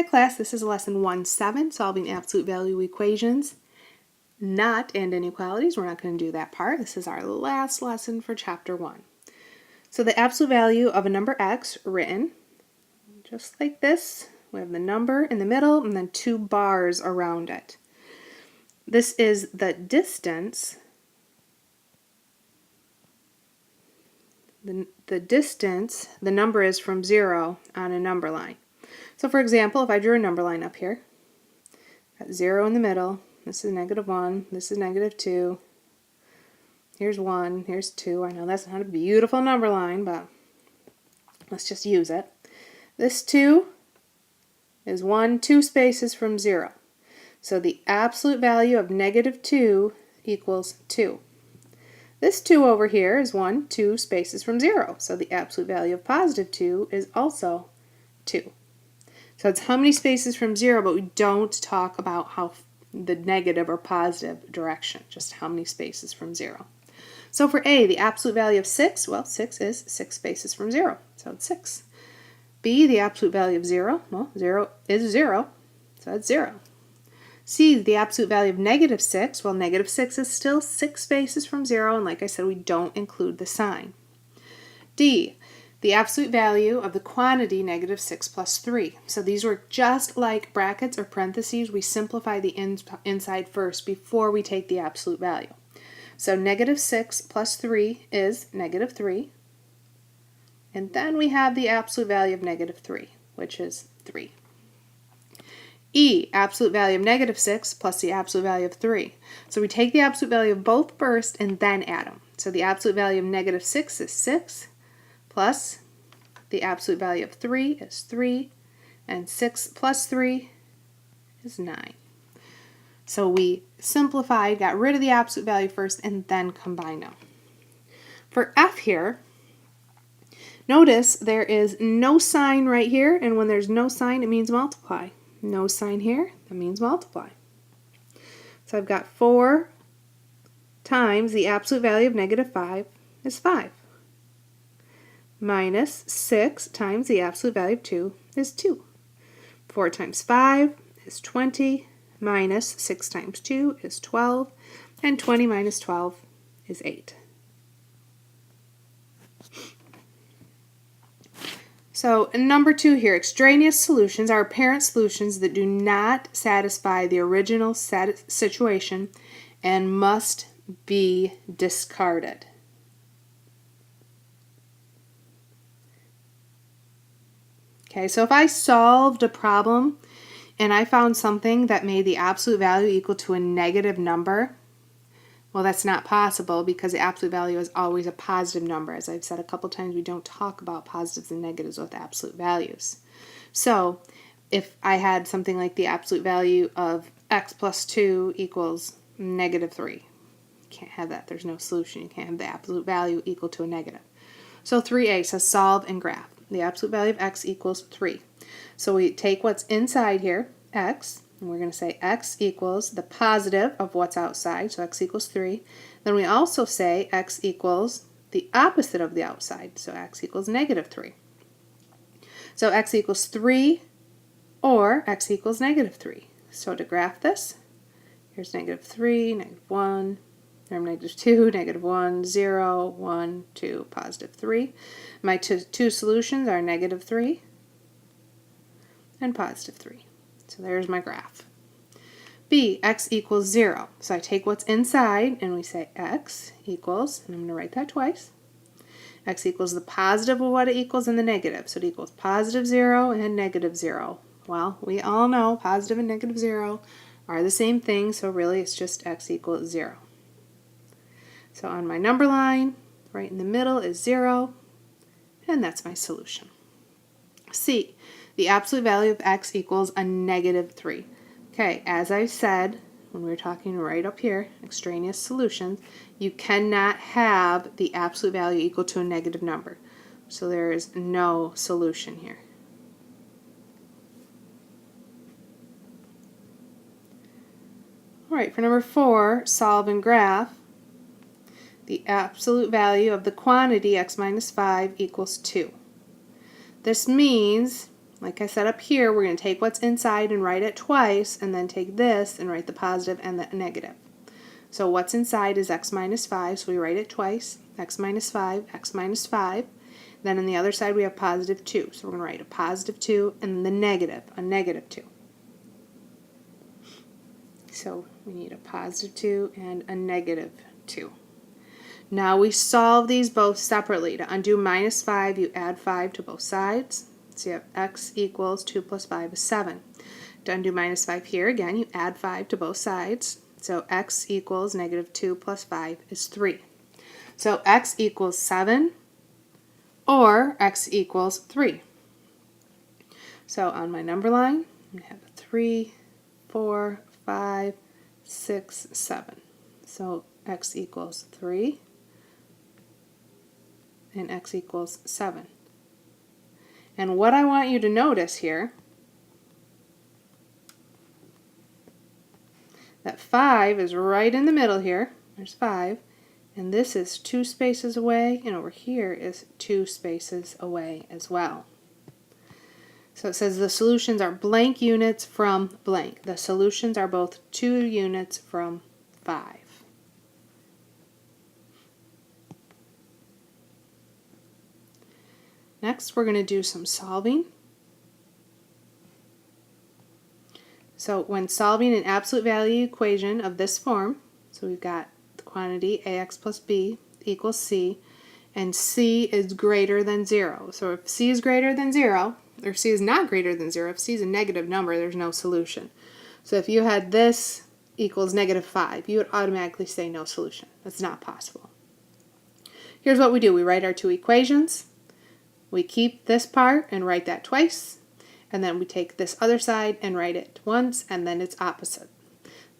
Hi class, this is lesson 1-7, solving absolute value equations, not and inequalities. We're not going to do that part. This is our last lesson for chapter 1. So the absolute value of a number x written just like this. We have the number in the middle and then two bars around it. This is the distance. The distance, the number is from 0 on a number line. So for example, if I drew a number line up here, got 0 in the middle, this is -1, this is -2, here's 1, here's 2. I know that's not a beautiful number line, but let's just use it. This 2 is 2 spaces from 0. So the absolute value of -2 equals 2. This 2 over here is 2 spaces from 0. So the absolute value of +2 is also 2. So it's how many spaces from 0, but we don't talk about how the negative or positive direction, just how many spaces from 0. So for A, the absolute value of 6, well, 6 is 6 spaces from 0, so it's 6. B, the absolute value of 0, well, 0 is 0, so it's 0. C, the absolute value of -6, well, -6 is still 6 spaces from 0, and like I said, we don't include the sign. D, the absolute value of the quantity -6 plus 3. So these were just like brackets or parentheses. We simplify the inside first before we take the absolute value. So -6 plus 3 is -3. And then we have the absolute value of -3, which is 3. E, absolute value of -6 plus the absolute value of 3. So we take the absolute value of both first and then add them. So the absolute value of -6 is 6. Plus the absolute value of 3 is 3, and 6 plus 3 is 9. So we simplified, got rid of the absolute value first, and then combined them. For F here, notice there is no sign right here, and when there's no sign, it means multiply. No sign here, that means multiply. So I've got 4 times the absolute value of -5 is 5. Minus 6 times the absolute value of 2 is 2. 4 times 5 is 20, minus 6 times 2 is 12, and 20 minus 12 is 8. So number 2 here, extraneous solutions are apparent solutions that do not satisfy the original situation and must be discarded. Okay, so if I solved a problem and I found something that made the absolute value equal to a negative number, well, that's not possible because the absolute value is always a positive number. As I've said a couple times, we don't talk about positives and negatives with absolute values. So if I had something like the absolute value of x plus 2 equals -3, you can't have that. There's no solution. You can't have the absolute value equal to a negative. So 3a says solve and graph. The absolute value of x equals 3. So we take what's inside here, x, and we're going to say x equals the positive of what's outside, so x equals 3. Then we also say x equals the opposite of the outside, so x equals -3. So x equals 3 or x equals -3. So to graph this, here's -3, -1, -2, -1, 0, 1, 2, +3. My two solutions are -3 and +3. So there's my graph. B, x equals 0. So I take what's inside and we say x equals, and I'm going to write that twice, x equals the positive of what it equals and the negative. So it equals +0 and -0. Well, we all know positive and -0 are the same thing, so really it's just x equals 0. So on my number line, right in the middle is 0, and that's my solution. C, the absolute value of x equals a -3. Okay, as I said, when we were talking right up here, extraneous solutions, you cannot have the absolute value equal to a negative number. So there is no solution here. All right, for number 4, solve and graph. The absolute value of the quantity x minus 5 equals 2. This means like I said up here, we're going to take what's inside and write it twice, and then take this and write the positive and the negative. So what's inside is x minus 5, so we write it twice, x minus 5, x minus 5. Then on the other side we have positive 2, so we're going to write a positive 2 and the negative, a negative 2. So we need a positive 2 and a negative 2. Now we solve these both separately. To undo minus 5, you add 5 to both sides. So you have x equals 2 plus 5 is 7. To undo minus 5 here, again, you add 5 to both sides. So x equals negative 2 plus 5 is 3. So x equals 7 or x equals 3. So on my number line, I have a 3, 4, 5, 6, 7. So x equals 3 and x equals 7. And what I want you to notice here, that 5 is right in the middle here. There's 5. And this is 2 spaces away, and over here is 2 spaces away as well. So it says the solutions are blank units from blank. The solutions are both 2 units from 5. Next, we're going to do some solving. So when solving an absolute value equation of this form, so we've got the quantity ax plus b equals c, and c is greater than 0. So if c is greater than 0, or c is not greater than 0, if c is a negative number, there's no solution. So if you had this equals negative 5, you would automatically say no solution. That's not possible. Here's what we do. We write our 2 equations. We keep this part and write that twice. And then we take this other side and write it once, and then it's opposite.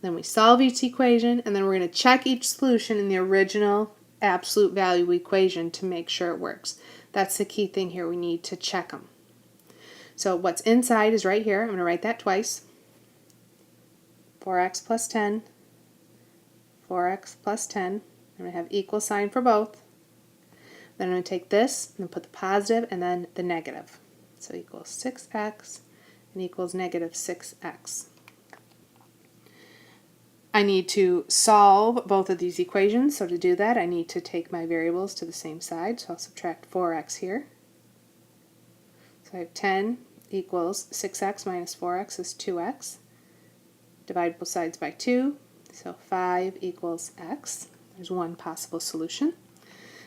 Then we solve each equation, and then we're going to check each solution in the original absolute value equation to make sure it works. That's the key thing here. We need to check them. So what's inside is right here. I'm going to write that twice. 4x plus 10, 4x plus 10. I'm going to have equal sign for both. Then I'm going to take this and put the positive and then the negative. So equals 6x and equals negative 6x. I need to solve both of these equations. So to do that, I need to take my variables to the same side. So I'll subtract 4x here. So I have 10 equals 6x minus 4x is 2x. Divide both sides by 2. So 5 equals x. There's one possible solution.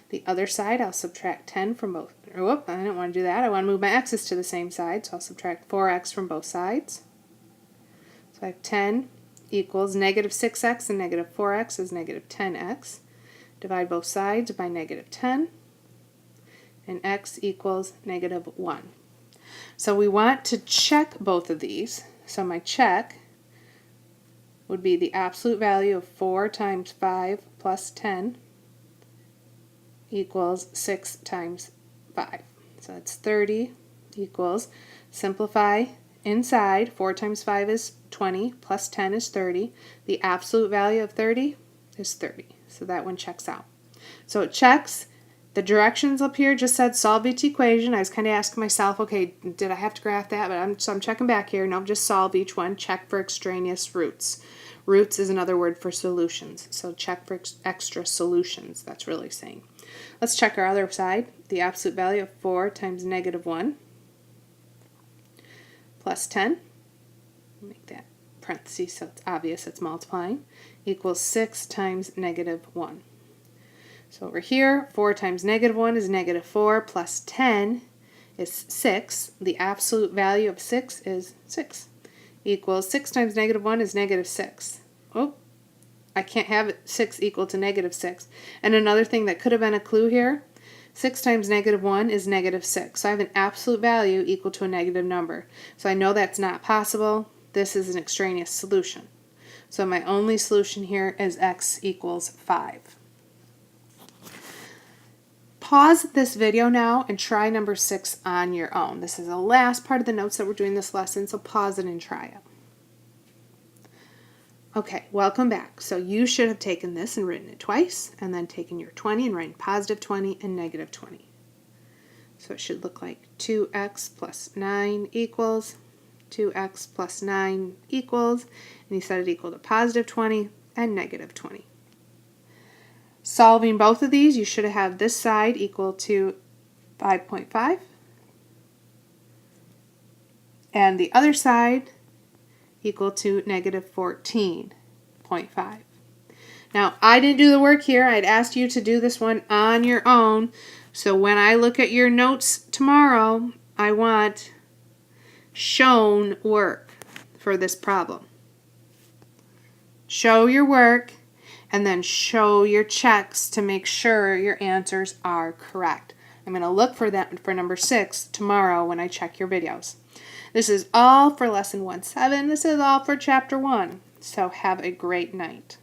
The other side, I'll subtract 10 from both. Whoop, I don't want to do that. I want to move my x's to the same side, so I'll subtract 4x from both sides. So I have 10 equals negative 6x, and negative 4x is negative 10x. Divide both sides by negative 10, and x equals negative 1. So we want to check both of these. So my check would be the absolute value of 4 times 5 plus 10 equals 6 times 5. So that's 30 equals, simplify inside, 4 times 5 is 20, plus 10 is 30. The absolute value of 30 is 30. So that one checks out. So it checks. The directions up here just said solve each equation. I was kind of asking myself, okay, did I have to graph that? But I'm checking back here. No, just solve each one. Check for extraneous roots. Roots is another word for solutions. So check for extra solutions. That's really saying. Let's check our other side. The absolute value of 4 times negative 1 plus 10. Make that parentheses so it's obvious it's multiplying. Equals 6 times negative 1. So over here, 4 times negative 1 is negative 4 plus 10 is 6. The absolute value of 6 is 6. Equals 6 times negative 1 is negative 6. Oh, I can't have it 6 equal to negative 6. And another thing that could have been a clue here, 6 times negative 1 is negative 6. So I have an absolute value equal to a negative number. So I know that's not possible. This is an extraneous solution. So my only solution here is x equals 5. Pause this video now and try number 6 on your own. This is the last part of the notes that we're doing this lesson, so pause it and try it. Okay, welcome back. So you should have taken this and written it twice, and then taken your 20 and written positive 20 and negative 20. So it should look like 2x plus 9 equals 2x plus 9 equals, and he set it equal to positive 20 and negative 20. Solving both of these, you should have this side equal to 5.5 and the other side equal to negative 14.5. Now, I didn't do the work here. I'd asked you to do this one on your own. So when I look at your notes tomorrow, I want shown work for this problem. Show your work and then show your checks to make sure your answers are correct. I'm going to look for that for number 6 tomorrow when I check your videos. This is all for lesson 1-7. This is all for chapter 1. So have a great night.